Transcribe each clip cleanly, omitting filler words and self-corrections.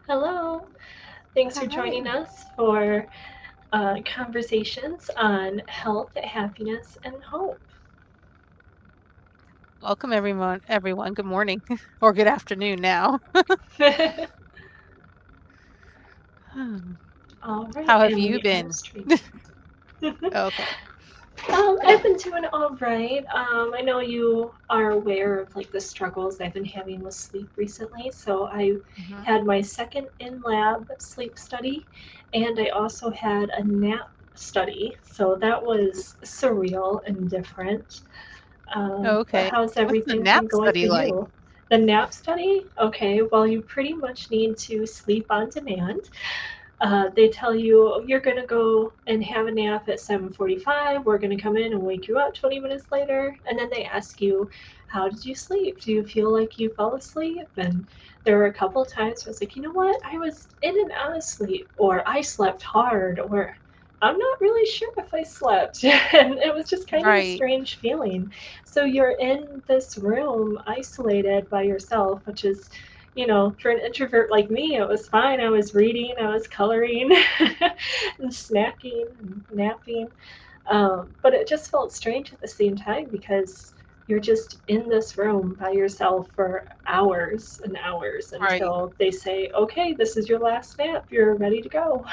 Hello. Thanks for joining Hi. us for conversations on health, happiness, and hope. Welcome everyone. Good morning or good afternoon now. Hmm. All right, How have and you we are been? streaming. Okay. I've been doing all right. I know you are aware of like the struggles I've been having with sleep recently. So I Mhm. had my second in lab sleep study, and I also had a nap study. So that was surreal and different. But Okay. how's What's the everything nap been going for study like? you? The nap study? Okay, well, you pretty much need to sleep on demand. They tell you you're gonna go and have a nap at 7:45. We're gonna come in and wake you up 20 minutes later, and then they ask you, "How did you sleep? Do you feel like you fell asleep?" And there were a couple of times where I was like, "You know what? I was in and out of sleep, or I slept hard, or I'm not really sure if I slept." And it was just kind of a Right. strange feeling. So you're in this room isolated by yourself, which is, for an introvert like me, it was fine. I was reading, I was coloring, and snacking and napping. But it just felt strange at the same time because you're just in this room by yourself for hours and hours Right. until they say, okay, this is your last nap. You're ready to go.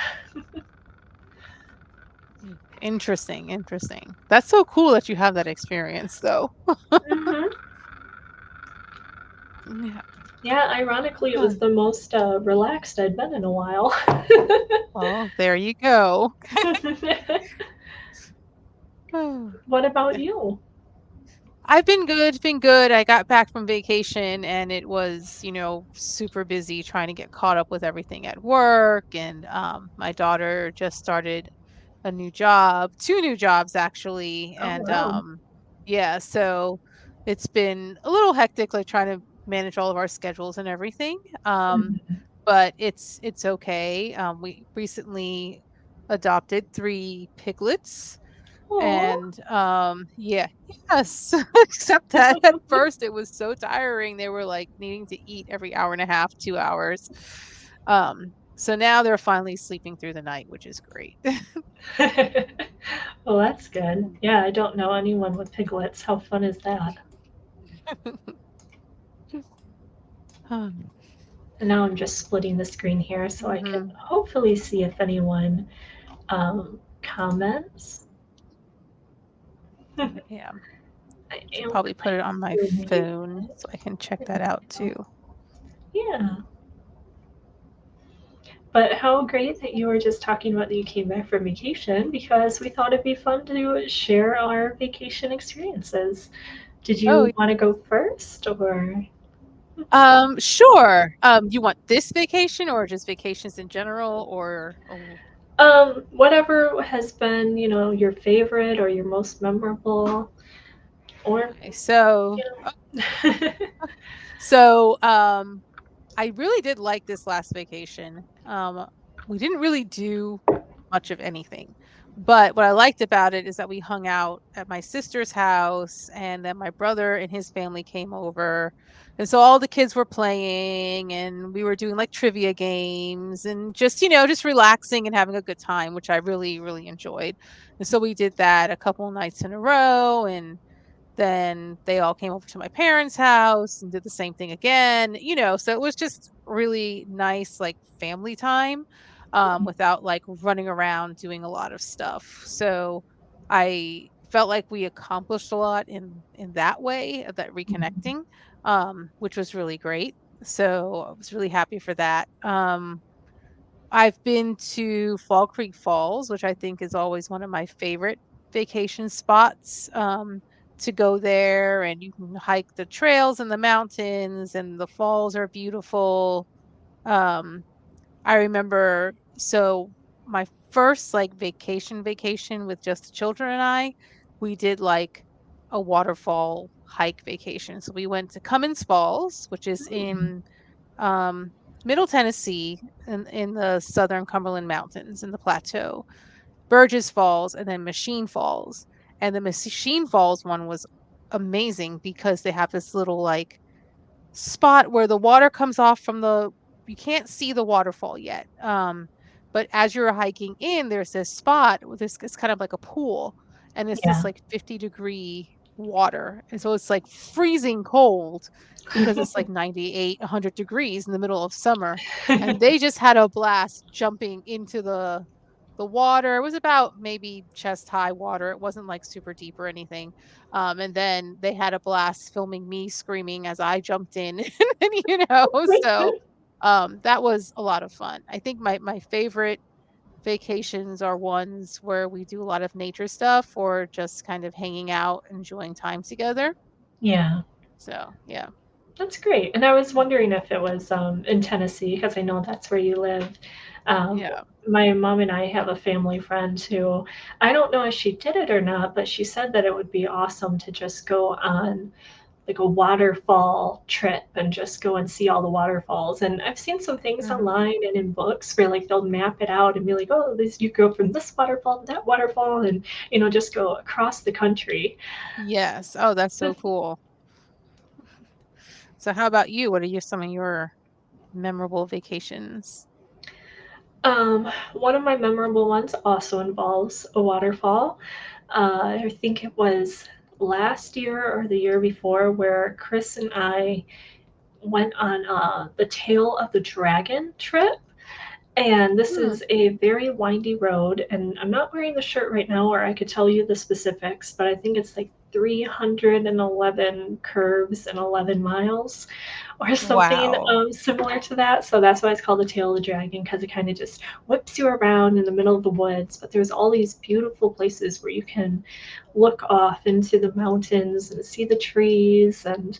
Interesting. That's so cool that you have that experience though. Hmm. Yeah. Yeah, ironically, it was Huh. the most relaxed I'd been in a while. Well, there you go. Oh. What about you? I've been good. I got back from vacation and it was, super busy trying to get caught up with everything at work. And my daughter just started a new job, 2 new jobs actually. Oh, And wow. yeah, so it's been a little hectic, like trying to manage all of our schedules and everything. Mhm. But it's okay. We recently adopted 3 piglets Aw. and, yeah, yes, except that at first it was so tiring, they were, like, needing to eat every hour and a half, 2 hours. So now they're finally sleeping through the night, which is great. Well, that's good. Yeah, I don't know anyone with piglets. How fun is that? Um, And now I'm just splitting the screen here so I can mhm, hopefully see if anyone comments. I yeah, should am probably put it on my muted. phone so I can check There that we out go. too. Yeah. But how great that you were just talking about that you came back from vacation because we thought it'd be fun to share our vacation experiences. Did Oh, you want to go first or? sure. You want this vacation or just vacations in general or Whatever has been, your favorite or your most memorable, or okay, so you know. so, I really did like this last vacation. We didn't really do much of anything, but what I liked about it is that we hung out at my sister's house, and then my brother and his family came over, and so all the kids were playing, and we were doing like trivia games, and just just relaxing and having a good time, which I really enjoyed. And so we did that a couple nights in a row, and then they all came over to my parents' house and did the same thing again, so it was just really nice, like, family time, without, like, running around doing a lot of stuff. So, I felt like we accomplished a lot in that way, of that reconnecting, which was really great. So, I was really happy for that. I've been to Fall Creek Falls, which I think is always one of my favorite vacation spots, to go there, and you can hike the trails in the mountains, and the falls are beautiful. Um, I remember my first, like, vacation with just the children and I, we did, like, a waterfall hike vacation. So we went to Cummins Falls, which is in um, Middle Tennessee in the Southern Cumberland Mountains in the plateau, Burgess Falls, and then Machine Falls. And the Machine Falls one was amazing because they have this little like spot where the water comes off from the you can't see the waterfall yet. But as you're hiking in, there's this spot with this, it's kind of like a pool, and it's this Yeah. like 50-degree water. And so it's like freezing cold because it's like 98, 100 degrees in the middle of summer. And they just had a blast jumping into the water. It was about maybe chest high water. It wasn't like super deep or anything. And then they had a blast filming me screaming as I jumped in. And so that was a lot of fun. I think my favorite vacations are ones where we do a lot of nature stuff or just kind of hanging out, enjoying time together. Yeah. So, yeah. That's great. And I was wondering if it was in Tennessee because I know that's where you live. Um, Yeah. my mom and I have a family friend who I don't know if she did it or not, but she said that it would be awesome to just go on like a waterfall trip and just go and see all the waterfalls. And I've seen some things Mhm. online and in books where like they'll map it out and be like, oh, this you go from this waterfall to that waterfall, and just go across the country. Yes. Oh, that's so cool. So how about you? What are some of your memorable vacations? One of my memorable ones also involves a waterfall. I think it was last year or the year before where Chris and I went on the Tail of the Dragon trip. And this Hmm. is a very windy road. And I'm not wearing the shirt right now, or I could tell you the specifics, but I think it's like 311 curves and 11 miles or something Wow. similar to that. So that's why it's called the Tail of the Dragon, because it kind of just whips you around in the middle of the woods. But there's all these beautiful places where you can look off into the mountains and see the trees. And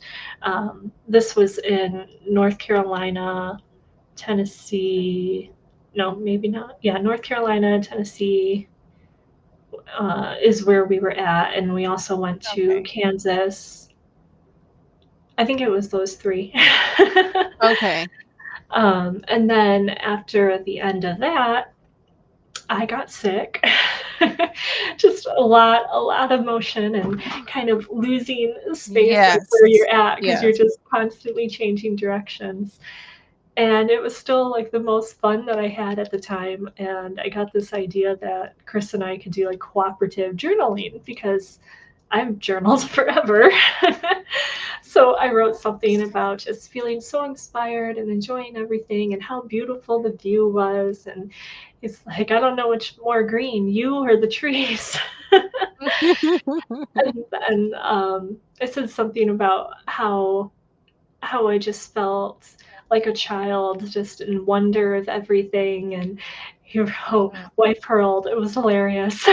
this was in North Carolina, Tennessee. No, maybe not. Yeah, North Carolina, Tennessee is where we were at. And we also went to Okay. Kansas. I think it was those three. Okay. And then after the end of that, I got sick. Just a lot of motion and kind of losing space of where Yes. you're at because you're Yes. just constantly changing directions. And it was still like the most fun that I had at the time. And I got this idea that Chris and I could do like cooperative journaling because I've journaled forever. So I wrote something about just feeling so inspired and enjoying everything and how beautiful the view was. And it's like, I don't know which more green, you or the trees. And it said something about how I just felt like a child, just in wonder of everything. And you wrote Mm. White Pearled. It was hilarious.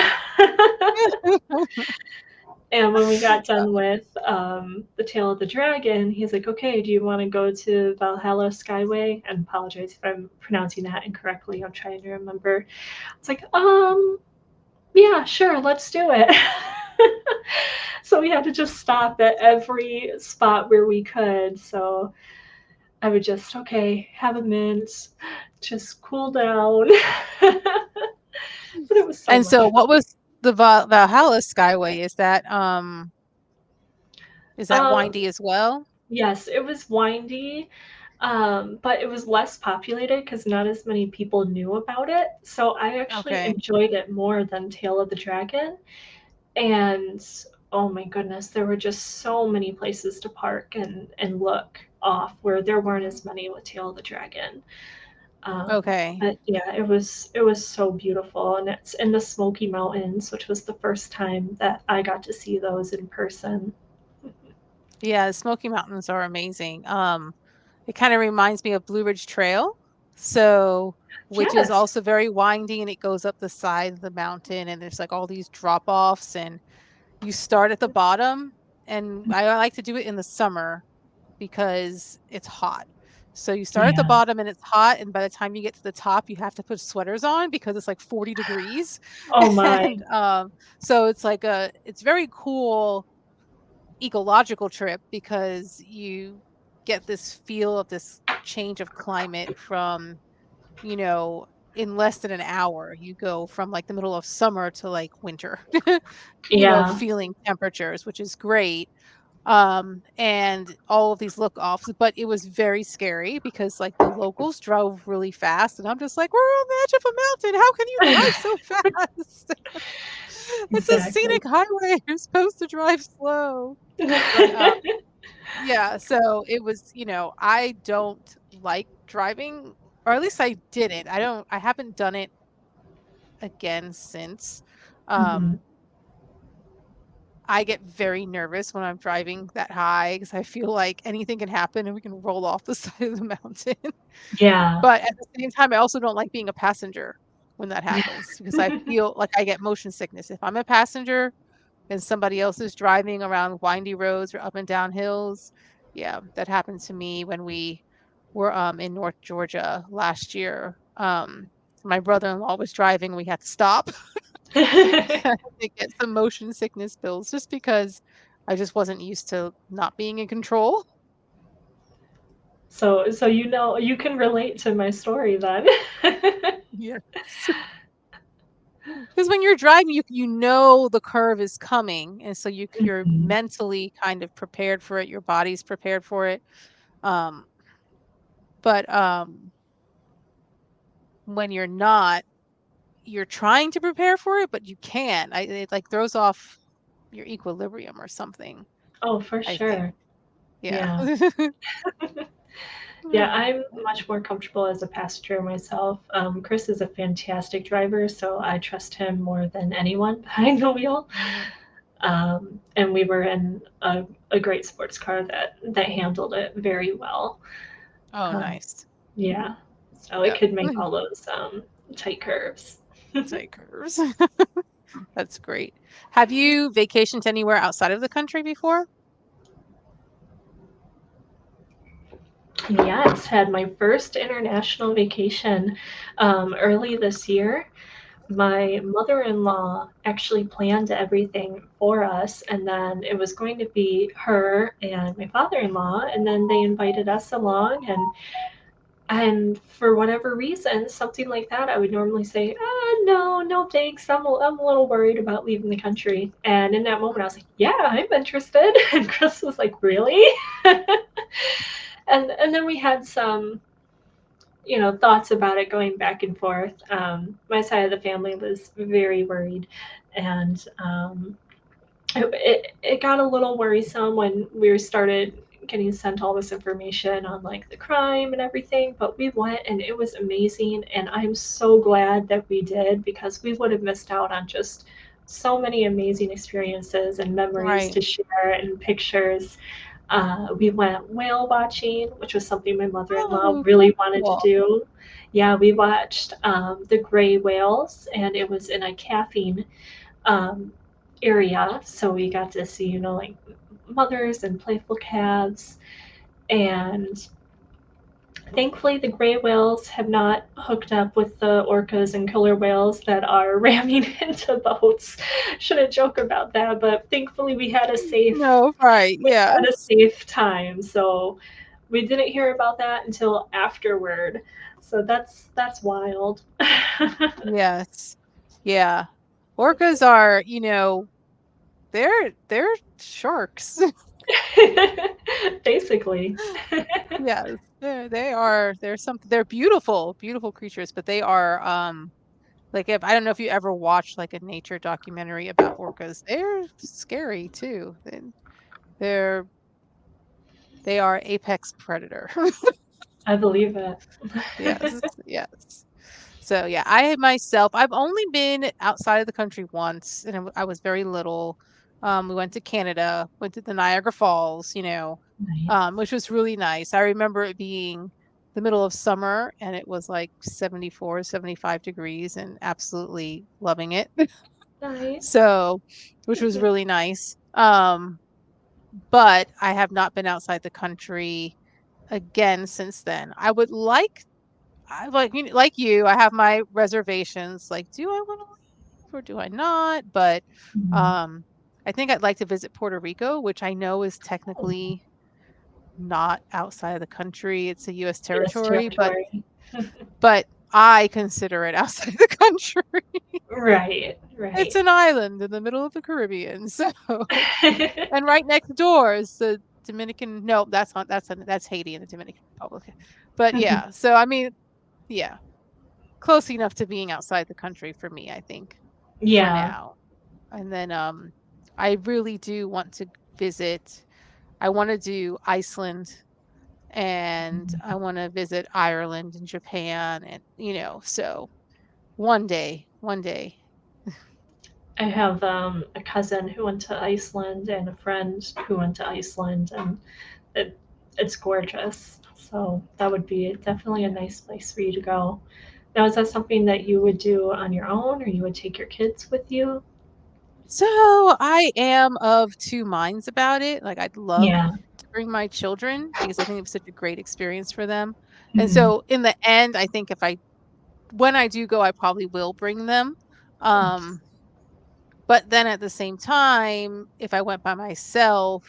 And when we got done with the Tail of the Dragon, he's like, "Okay, do you want to go to Valhalla Skyway?" And apologize if I'm pronouncing that incorrectly. I'm trying to remember. It's like, yeah, sure, let's do it. So we had to just stop at every spot where we could. So I would just, okay, have a mint, just cool down. But it was so And so much what fun. was the Valhalla Skyway? Is that Um, windy as well? yes, it was windy, but it was less populated because not as many people knew about it. So I actually Okay. enjoyed it more than Tail of the Dragon. And oh my goodness, there were just so many places to park and look off where there weren't as many with Tail of the Dragon. Okay. But yeah, it was so beautiful, and it's in the Smoky Mountains, which was the first time that I got to see those in person. Yeah, the Smoky Mountains are amazing. It kind of reminds me of Blue Ridge Trail. So, which is Yes. also very winding and it goes up the side of the mountain and there's like all these drop-offs and you start at the bottom and I like to do it in the summer because it's hot. So you start at the Yeah. bottom and it's hot, and by the time you get to the top, you have to put sweaters on because it's like 40 degrees. Oh my. And so it's very cool ecological trip because you get this feel of this change of climate from, you know, in less than an hour. You go from like the middle of summer to like winter, Yeah. feeling temperatures, which is great. And all of these look offs, but it was very scary because like the locals drove really fast and I'm just like, we're on the edge of a mountain. How can you drive so fast? It's a Exactly. scenic highway. You're supposed to drive slow. But yeah, so it was, I don't like driving, or at least I didn't. I haven't done it again since. Mhm. Um I get very nervous when I'm driving that high because I feel like anything can happen and we can roll off the side of the mountain. Yeah. But at the same time, I also don't like being a passenger when that happens because I feel like I get motion sickness. If I'm a passenger and somebody else is driving around windy roads or up and down hills, yeah, that happened to me when we were in North Georgia last year. My brother-in-law was driving, we had to stop to get some motion sickness pills just because I just wasn't used to not being in control. So you can relate to my story then. Yes. Because when you're driving, you know the curve is coming, and so you're Mhm. mentally kind of prepared for it, your body's prepared for it. Um, but when you're not, you're trying to prepare for it, but you can't. It, like, throws off your equilibrium or something, Oh, for I think. sure. Yeah. Yeah. Yeah, Mm, I'm much more comfortable as a passenger myself. Chris is a fantastic driver, so I trust him more than anyone behind the wheel. yeah. And we were in a great sports car that handled it very well. Oh, Um, nice. yeah, so it Yeah. could make all those tight curves. Tight curves. That's great. Have you vacationed anywhere outside of the country before? Yes, had my first international vacation early this year. My mother-in-law actually planned everything for us, and then it was going to be her and my father-in-law, and then they invited us along, and for whatever reason, something like that, I would normally say, no, no thanks. I'm a little worried about leaving the country. And in that moment, I was like, yeah, I'm interested. And Chris was like, really? And then we had some, thoughts about it going back and forth. My side of the family was very worried, and it got a little worrisome when we started getting sent all this information on like the crime and everything, but we went and it was amazing, and I'm so glad that we did because we would have missed out on just so many amazing experiences and memories Right. to share and pictures. We went whale watching, which was something my mother-in-law Oh, really wanted to cool. do. Yeah, we watched the gray whales, and it was in a calving um, area. So we got to see, like mothers and playful calves. And thankfully, the gray whales have not hooked up with the orcas and killer whales that are ramming into boats. Shouldn't joke about that, but thankfully No, right. we had a Yes. safe time. So we didn't hear about that until afterward. So that's wild. Yes. Yeah. Orcas are, they're sharks. Basically. Yes. They're beautiful, beautiful creatures, but they are like if I don't know if you ever watched like a nature documentary about orcas. They're scary too. They're they are apex predator. I believe it. Yes, yes. So yeah, I myself, I've only been outside of the country once, and I was very little. We went to Canada, went to the Niagara Falls, Nice. which was really nice. I remember it being the middle of summer, and it was like 74, 75 degrees, and absolutely loving it. Nice. So, which was really nice. But I have not been outside the country again since then. Like you, I have my reservations, like, do I wanna leave or do I not? But, Mhm. um, I think I'd like to visit Puerto Rico, which I know is Oh, technically not outside of the country, it's a US U.S. territory, but territory. but I consider it outside the country. Right, It's Right. an island in the middle of the Caribbean, so and right next door is the Dominican. No, that's not. That's Haiti and the Dominican Republic. But yeah, so I mean, yeah, close enough to being outside the country for me, I think, for Yeah. now. And then I really do want to visit. I want to do Iceland and I want to visit Ireland and Japan and so one day. I have a cousin who went to Iceland and a friend who went to Iceland, and it, it's gorgeous. So that would be definitely a nice place for you to go. Now, is that something that you would do on your own, or you would take your kids with you? So I am of two minds about it. Like I'd love Yeah. to bring my children because I think it's such a great experience for them. And Mhm. so in the end, I think if I when I do go, I probably will bring them. Nice. Um, but then at the same time, if I went by myself,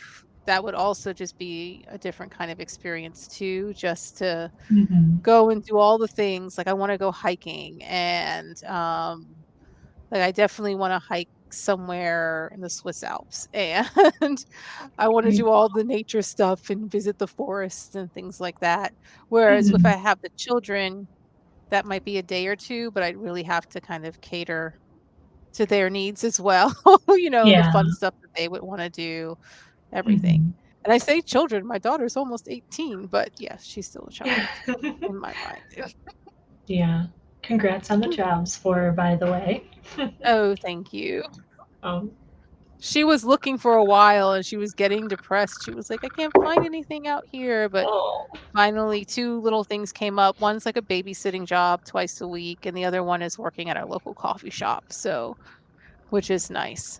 that would also just be a different kind of experience too, just to Mhm. go and do all the things. Like I want to go hiking and like I definitely want to hike somewhere in the Swiss Alps and I want to Very do all cool. the nature stuff and visit the forests and things like that. Whereas if Mhm. I have the children, that might be a day or two, but I'd really have to kind of cater to their needs as well, the Yeah. fun stuff that they would want to do, everything. Mhm. And I say children, my daughter's almost 18, but yes, she's still a child in my mind. Yeah. Congrats on the jobs for, by the way. Oh, thank you. Um, She was looking for a while and she was getting depressed. She was like, "I can't find anything out here." But oh, finally, 2 little things came up. One's like a babysitting job twice a week, and the other one is working at our local coffee shop, so which is nice.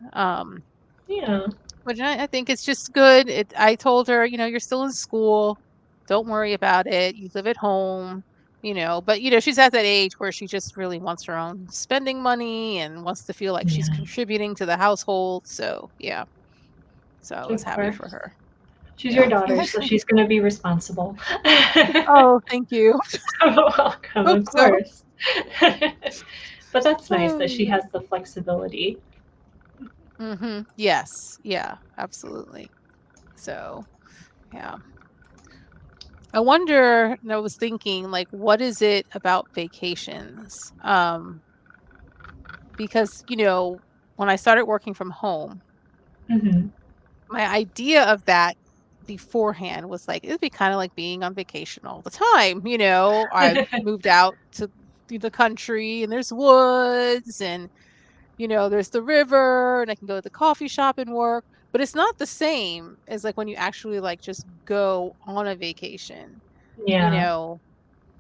yeah. Which I think it's just good. I told her, "You're still in school. Don't worry about it. You live at home." But, she's at that age where she just really wants her own spending money and wants to feel like she's Yeah. contributing to the household, so, yeah. So, I was Of happy for course. her. She's your Yeah. daughter, so she's gonna be responsible. Oh, thank you. Welcome, Hope of so. course. But that's nice that she Oh. has the flexibility. Mhm. Yes. Yeah, absolutely. So, yeah. I wonder and I was thinking, like, what is it about vacations? Because, when I started working from home, Mhm. my idea of that beforehand was like, it'd be kinda like being on vacation all the time, I moved out to the country and there's woods and there's the river and I can go to the coffee shop and work, but it's not the same as like when you actually like just go on a vacation. You Yeah. know,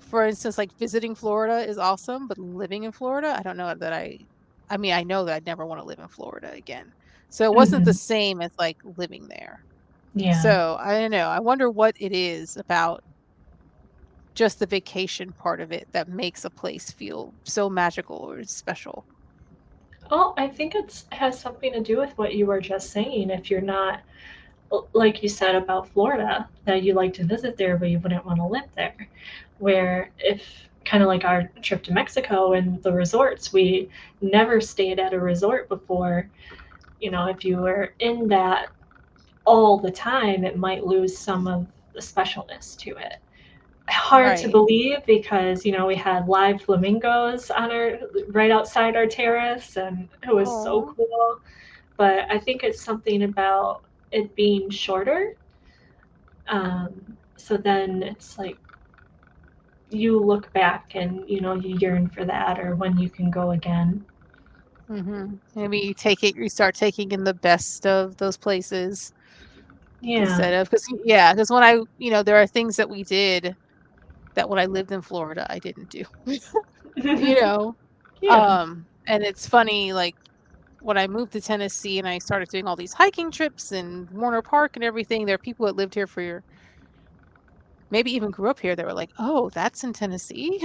for instance, like visiting Florida is awesome, but living in Florida, I don't know that I mean, I know that I'd never want to live in Florida again. So it wasn't the Mhm. same as like living there. Yeah. So I don't know. I wonder what it is about just the vacation part of it that makes a place feel so magical or special. Well, I think it's has something to do with what you were just saying. If you're not like you said about Florida, that you like to visit there, but you wouldn't want to live there. Where if kind of like our trip to Mexico and the resorts, we never stayed at a resort before. If you were in that all the time, it might lose some of the specialness to it. Hard to Right. believe because we had live flamingos on our right outside our terrace, and it was so Oh. cool. But I think it's something about it being shorter. So then it's like you look back and you yearn for that or when you can go again. Maybe you start taking in the best of those places Yeah. instead of because when there are things that we did that when I lived in Florida, I didn't do, you know? Yeah. And it's funny, like, when I moved to Tennessee and I started doing all these hiking trips and Warner Park and everything, there are people that lived here for maybe even grew up here that were like, "Oh, that's in Tennessee?"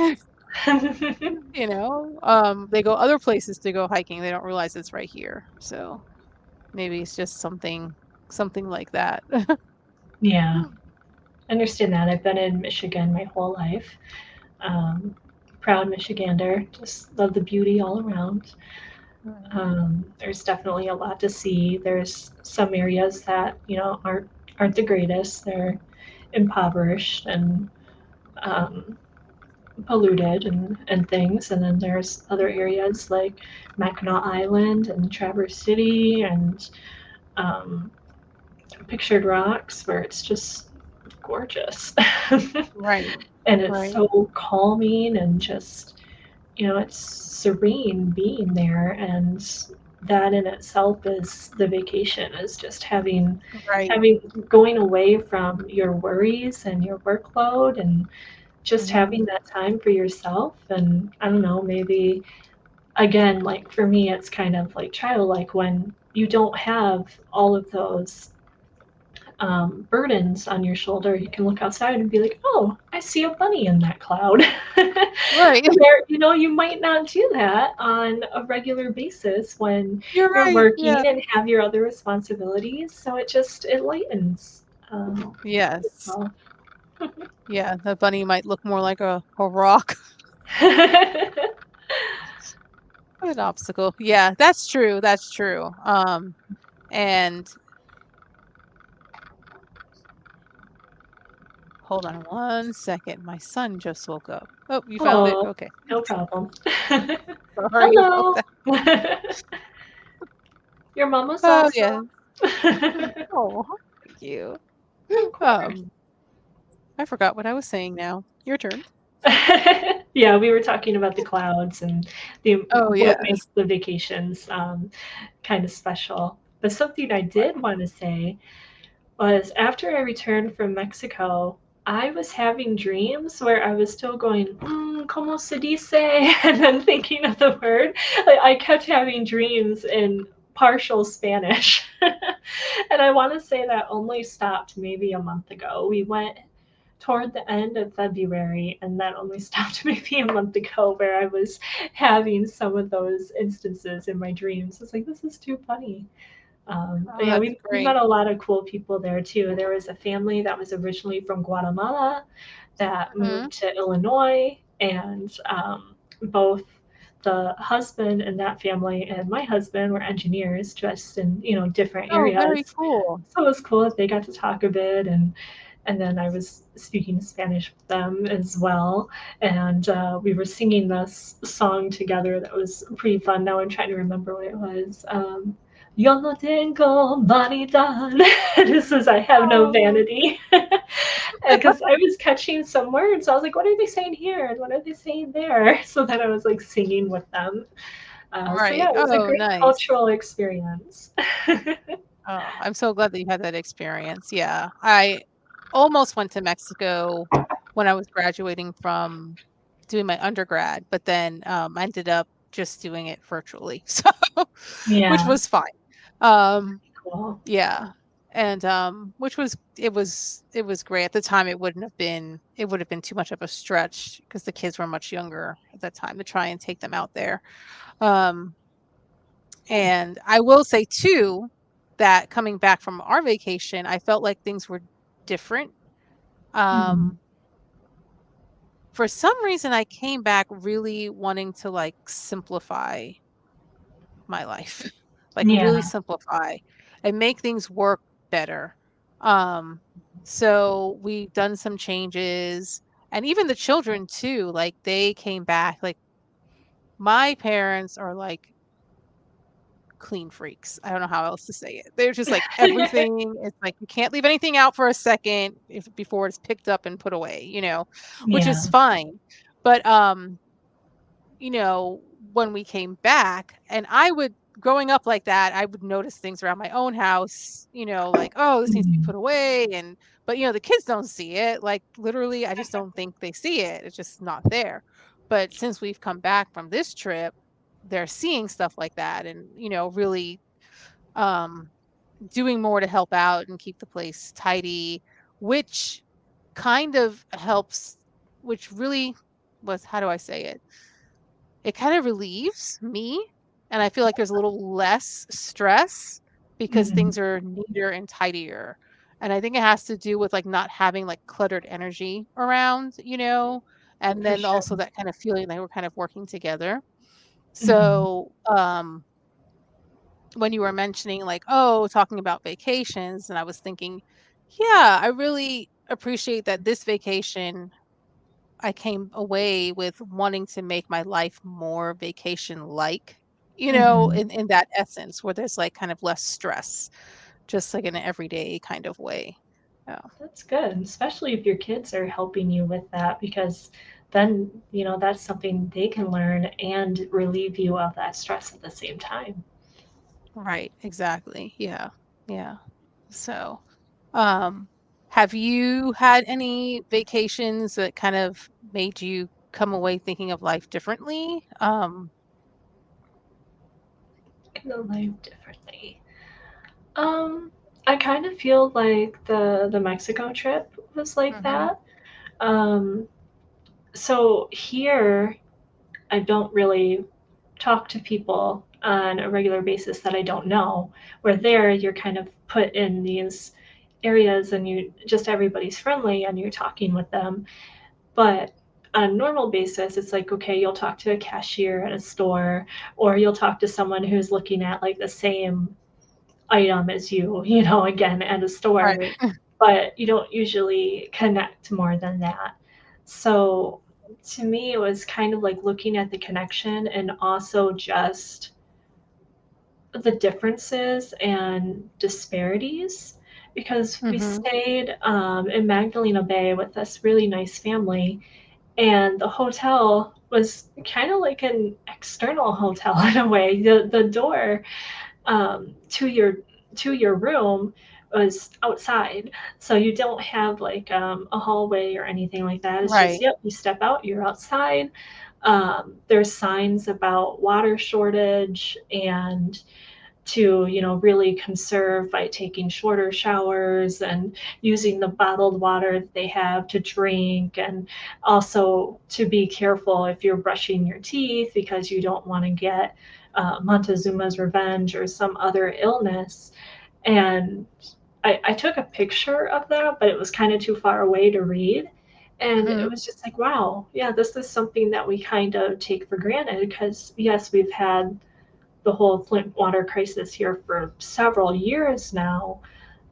They go other places to go hiking, they don't realize it's right here, so maybe it's just something like that. Yeah. I understand that. I've been in Michigan my whole life. Um, Proud Michigander. Just love the beauty all around. Mhm. There's definitely a lot to see. There's some areas that aren't the greatest. They're impoverished and um, polluted and things. And then there's other areas like Mackinac Island and Traverse City and um, Pictured Rocks where it's just gorgeous. Right. And it's Right. so calming and just, it's serene being there. And that in itself is the vacation, is just Right. having going away from your worries and your workload and just Mhm. having that time for yourself. And I don't know, maybe again, like for me, it's kind of like childlike when you don't have all of those burdens on your shoulder. You can look outside and be like, oh, I see a bunny in that cloud. Right. Where, you might not do that on a regular basis when You're you're right. Yeah. working and have your other responsibilities. So it lightens. Yes. Well. Yeah, the bunny might look more like a rock, an obstacle. Yeah, that's true. That's true. And hold on one second. My son just woke up. Oh, you found it? Oh, Okay. no problem. Sorry about Hello. that. Your mama's Oh, awesome. yeah. Oh, thank you. Of course. Um, I forgot what I was saying now. Your turn. Yeah, we were talking about the clouds and the Oh, what yes. makes the vacations kind of special. But something I did want to say was after I returned from Mexico, I was having dreams where I was still going, "Como se dice?" and then thinking of the word. Like, I kept having dreams in partial Spanish. And I want to say that only stopped maybe a month ago. We went toward the end of February, and that only stopped maybe a month ago where I was having some of those instances in my dreams. It's like, this is too funny. But Oh, yeah, that's we met great. a lot of cool people there too. There was a family that was originally from Guatemala that Hmm. moved to Illinois, and both the husband and that family and my husband were engineers, just in different Oh, very areas. cool. So it was cool that they got to talk a bit, and then I was speaking Spanish with them as well, and we were singing this song together that was pretty fun. Now I'm trying to remember what it was. Yo no tengo vanidad. This is I have no Oh, vanity. Because I was catching some words. I was like, what are they saying here? And what are they saying there? So then I was like singing with them. So yeah, right. it was a Oh, great nice. cultural experience. Oh, I'm so glad that you had that experience. Yeah. I almost went to Mexico when I was graduating from doing my undergrad, but then I ended up just doing it virtually. So, which Yeah, was fine. Um, cool. yeah. And which was it was great. At the time it would have been too much of a stretch because the kids were much younger at that time to try and take them out there. Um, and I will say too that coming back from our vacation, I felt like things were different. Mhm. Um, for some reason, I came back really wanting to like simplify my life, like really Yeah. simplify and make things work better. Um, so we've done some changes, and even the children too. Like they came back. Like my parents are like clean freaks. I don't know how else to say it. They're just like everything. It's like you can't leave anything out for a second if before it's picked up and put away, which is Yeah. fine. But you know, when we came back and I would growing up like that, I would notice things around my own house, like, oh, this needs to be Mhm. put away but the kids don't see it. Like literally, I just don't think they see it. It's just not there. But since we've come back from this trip, they're seeing stuff like that and really um doing more to help out and keep the place tidy, which kind of helps, which really was, how do I say it? It kind of relieves me, and I feel like there's a little less stress because Mhm. things are neater and tidier. And I think it has to do with like not having like cluttered energy around, and For then sure. also that kind of feeling that we're kind of working together. Mhm. So, when you were mentioning like, oh, talking about vacations, and I was thinking, yeah, I really appreciate that this vacation I came away with wanting to make my life more vacation-like, Mhm. in that essence where there's, like, kind of less stress, just like in an everyday kind of way. Yeah. That's good, especially if your kids are helping you with that because then, that's something they can learn and relieve you of that stress at the same time. Right, exactly. Yeah. Yeah. So, um, have you had any vacations that kind of made you come away thinking of life differently? Gonna live differently. Um, I kind of feel like the Mexico trip was like Mhm, that. Um, so here I don't really talk to people on a regular basis that I don't know. Where there you're kind of put in these areas and you just everybody's friendly and you're talking with them. But on a normal basis, it's like, okay, you'll talk to a cashier at a store, or you'll talk to someone who's looking at like the same item as you, again at a store, right. but you don't usually connect more than that. So to me, it was kind of like looking at the connection and also just the differences and disparities because we Mhm, stayed in Magdalena Bay with this really nice family, and the hotel was kind of like an external hotel in a way. The door to your room was outside, so you don't have like a hallway or anything like that. It's just, right. yep, you step out, you're outside. There's signs about water shortage and to really conserve by taking shorter showers and using the bottled water that they have to drink, and also to be careful if you're brushing your teeth because you don't want to get Montezuma's revenge or some other illness. And I took a picture of that, but it was kind of too far away to read. And it Mhm, was just like, wow, yeah, this is something that we kind of take for granted because, yes, we've had the whole Flint water crisis here for several years now.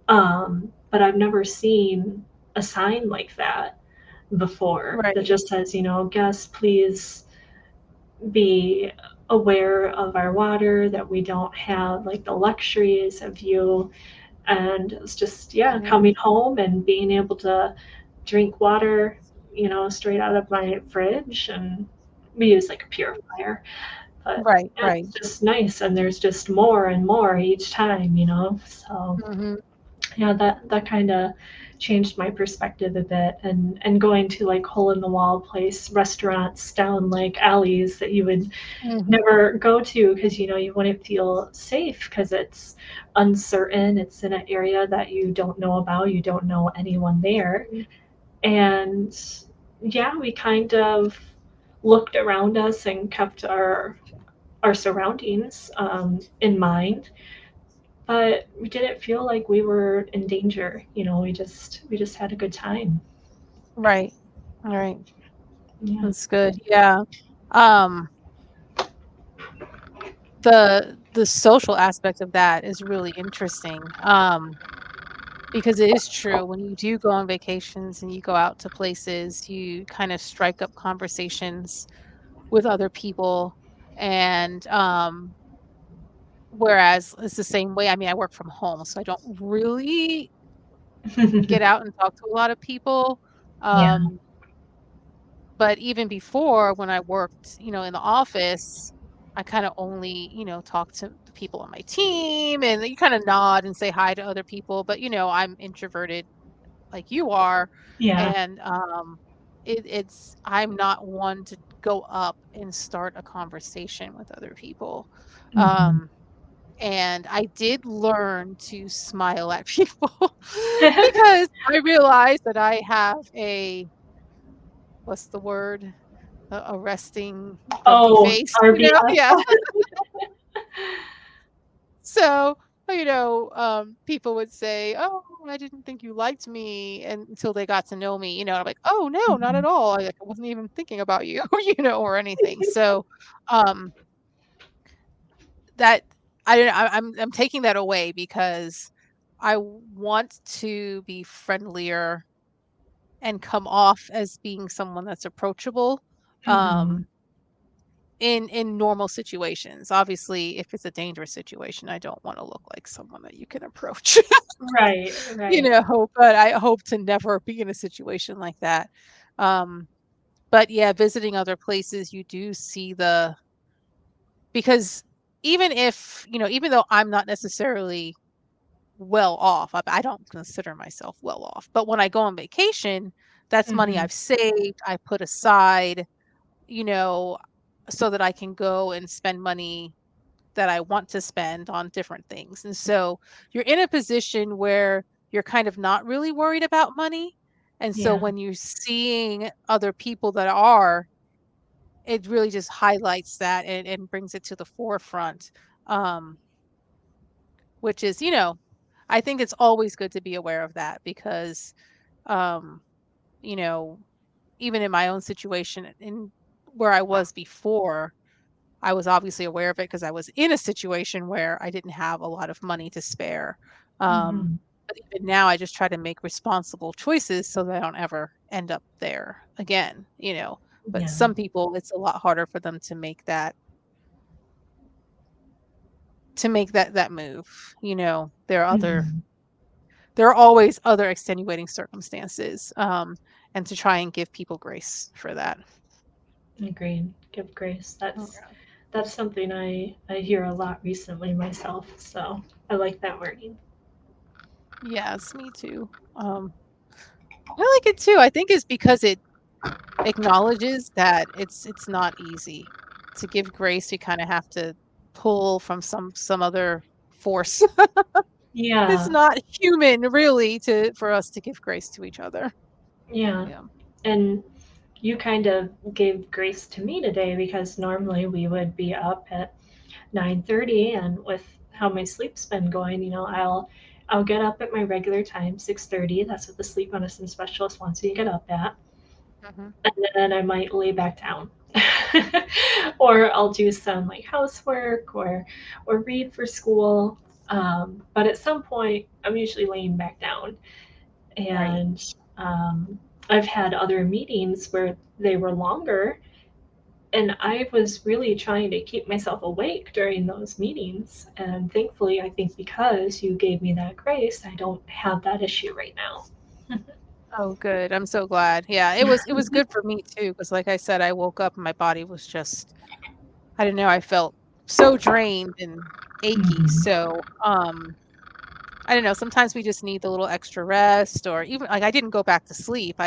But I've never seen a sign like that before that right. just says, guests, please be aware of our water, that we don't have like the luxuries of you. And it's just, yeah, Mhm, coming home and being able to drink water, straight out of my fridge. And we use like a purifier. But right, yeah, right. it's just nice, and there's just more and more each time. So Mhm, yeah, that kind of changed my perspective a bit, and going to like hole in the wall place restaurants down like alleys that you would mhm, never go to because you wouldn't feel safe because it's uncertain. It's in an area that you don't know about. You don't know anyone there, and yeah, we kind of looked around us and kept our surroundings in mind, but we didn't feel like we were in danger. We just had a good time. right. Right. Yeah. That's good. Yeah. Um, the social aspect of that is really interesting. Because it is true when you do go on vacations and you go out to places, you kind of strike up conversations with other people. And whereas it's the same way, I mean, I work from home, so I don't really get out and talk to a lot of people. Yeah. Um, but even before when I worked, in the office, I kind of only, talk to the people on my team and you kind of nod and say hi to other people. But, I'm introverted like you are, Yeah. and, I'm not one to go up and start a conversation with other people, Mhm. um, and I did learn to smile at people because I realized that I have what's the word? A resting grumpy Oh, face, RBF. Yeah. So, people would say, "Oh, I didn't think you liked me," and until they got to know me, I'm like, "Oh, no, not at Mhm. all. I wasn't even thinking about you," or anything. So, um, that I'm taking that away because I want to be friendlier and come off as being someone that's approachable, Mhm. um, in normal situations. Obviously, if it's a dangerous situation, I don't wanna look like someone that you can approach, Right, you right. know, but I hope to never be in a situation like that. Um, but yeah, visiting other places, you do see the because even if, even though I'm not necessarily well off, I don't consider myself well off, but when I go on vacation, that's money Mhm. I've saved, I put aside, you know, so that I can go and spend money that I want to spend on different things. And so you're in a position where you're kind of not really worried about money. And so Yeah. when you're seeing other people that are, it really just highlights that and brings it to the forefront. Um, which is, I think it's always good to be aware of that because, um, you know, even in my own situation in where I was before, I was obviously aware of it because I was in a situation where I didn't have a lot of money to spare. Um, Mhm. but even now, I just try to make responsible choices so that I don't ever end up there again. But Yeah. some people, it's a lot harder for them to make that move. Mhm. There are always other extenuating circumstances, and to try and give people grace for that. Agreed. Give grace. Oh, That's something I hear a lot recently myself. So I like that wording. yes, me too. I like it too. I think it's because it acknowledges that it's not easy. To give grace, you kinda have to pull from some other force. It's Yeah. not human really to for us to give grace to each other. Yeah. Yeah. And you kind of gave grace to me today because normally we would be up at 9:30, and with how my sleep's been going, I'll get up at my regular time, 6:30. That's what the sleep medicine specialist wants me to get up at. Mhm. And then I might lay back down. Or I'll do some like housework or read for school. But at some point I'm usually laying back down. Right. And I've had other meetings where they were longer, and I was really trying to keep myself awake during those meetings. And thankfully, I think because you gave me that grace, I don't have that issue right now. Oh, good. I'm so glad. Yeah, it was good for me too, because like I said, I woke up and my body was just I don't know, I felt so drained and achy. Mhm. So, I don't know, sometimes we just need a little extra rest or even like I didn't go back to sleep.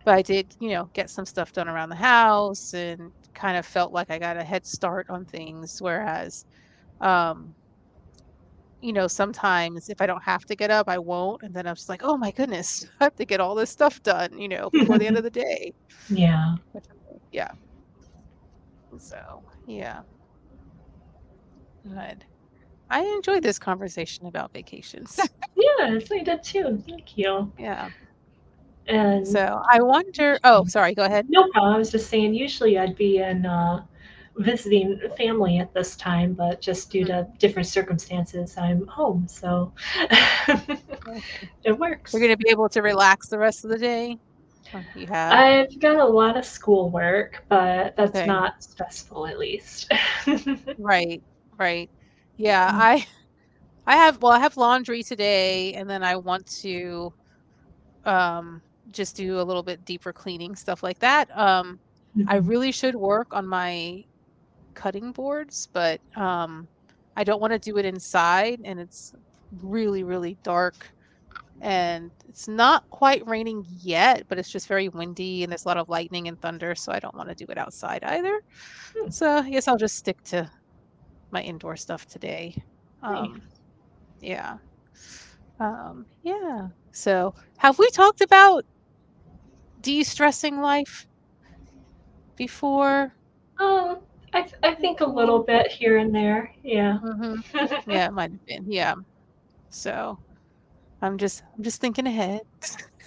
But I did, get some stuff done around the house and kind of felt like I got a head start on things. Whereas, um, sometimes if I don't have to get up, I won't. And then I'm just like, oh my goodness, I have to get all this stuff done, before the end of the day. Yeah. Yeah. So, yeah, good. I enjoyed this conversation about vacations. Yes, I did too. Thank you. Yeah. And So I wonder oh, sorry, go ahead. no problem. I was just saying, usually I'd be in visiting family at this time, but just due Mhm. to different circumstances, I'm home. So Okay. it You're works. gonna be able to relax the rest of the day? You have I've got a lot of schoolwork, but that's okay. not stressful, at least. Right, right. Yeah, I have laundry today, and then I want to, um, just do a little bit deeper cleaning, stuff like that. I Mhm. really should work on my cutting boards, but, I don't wanna do it inside, and it's really, really dark, and it's not quite raining yet, but it's just very windy, and there's a lot of lightning and thunder, so I don't wanna do it outside either. Hmm, So, I guess I'll just stick to my indoor stuff today. nice. Um, yeah. Yeah. So, have we talked about de-stressing life before? I think a little Maybe? bit here and there. Yeah. Mhm. Yeah, it might have been. Yeah. So, I'm just thinking ahead.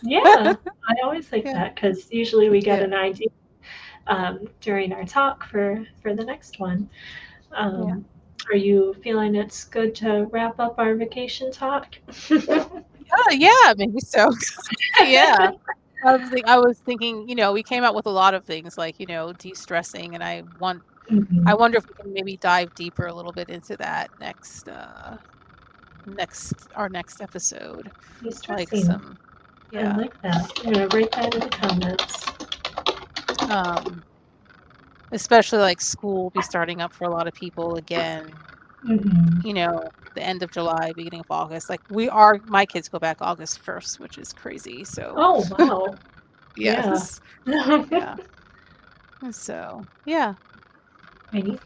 Yeah. I always like Yeah. that because usually we get Yeah. an idea during our talk for the next one. Yeah. Um, Are you feeling it's good to wrap up our vacation talk? Yeah, maybe so. Yeah. I was thinking, we came out with a lot of things like, de-stressing, and I Mhm. wonder if we can maybe dive deeper a little bit into that our next episode. Like De-stressing. some, I yeah. like that. I'm gonna write that in the comments. Um, Especially like school will be starting up for a lot of people again, Mhm. the end of July, beginning of August. Like my kids go back August 1st, which is crazy. So, Oh, wow. Yeah. yes. Yeah. So, yeah. Right.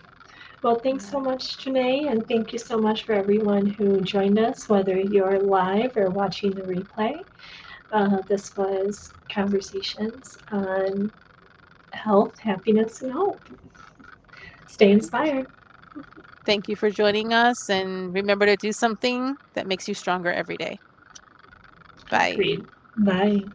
Well, thanks so Yeah. much, Janae, and thank you so much for everyone who joined us, whether you're live or watching the replay. This was Conversations on Health, Happiness, and Hope. Stay inspired. Thank you for joining us, and remember to do something that makes you stronger every day. Bye. Agreed. Bye.